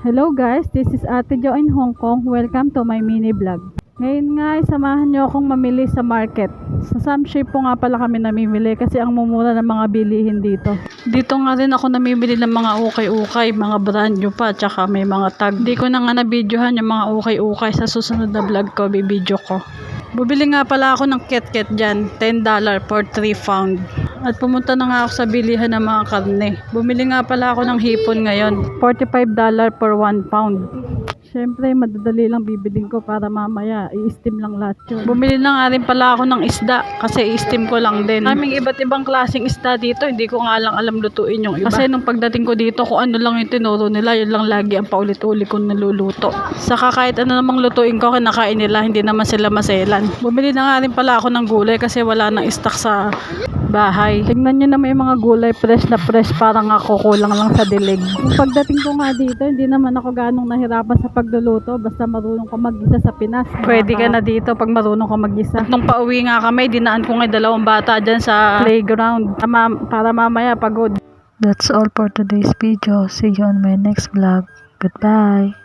Hello guys, this is Ate Jo in Hong Kong. Welcome to my mini vlog. Ngayon nga ay samahan nyo akong mamili sa market. Sa Samship po nga pala kami namimili kasi ang mumura ng mga bilihin dito. Dito nga rin ako namimili ng mga ukay-ukay, mga brand new pa, tsaka may mga tag. Di ko na nga na-videohan yung mga ukay-ukay. Sa susunod na vlog ko, bibidyo ko. Bumili nga pala ako ng ket-ket dyan, $10 for 3 pound. At pumunta na nga ako sa bilihan ng mga karne. Bumili nga pala ako ng hipon ngayon, $45 for 1 pound. Siyempre, madadali lang bibiling ko para mamaya i-steam lang lahat yun. Bumili na nga rin pala ako ng isda kasi i-steam ko lang din. Kaming iba't ibang klaseng isda dito, hindi ko nga lang alam lutuin yung iba. Kasi nung pagdating ko dito, kung ano lang yung tinuro nila, yun lang lagi ang paulit-ulit kong niluluto. Saka kahit ano namang lutuin ko, kinakain nila, hindi naman sila maselan. Bumili na nga rin pala ako ng gulay kasi wala nang stock sa bahay. Tingnan nyo naman yung mga gulay, fresh na fresh, parang ako kulang lang sa dilig. Yung pagdating ko nga dito, hindi naman ako ganong nahirapan sa pagluluto, basta marunong ka mag-isa sa Pinas. Pwede ka na dito pag marunong ka mag-isa. At nung pauwi nga kami, dinaan ko nga 2 bata dyan sa playground para mamaya pagod. That's all for today's video. See you on my next vlog. Goodbye.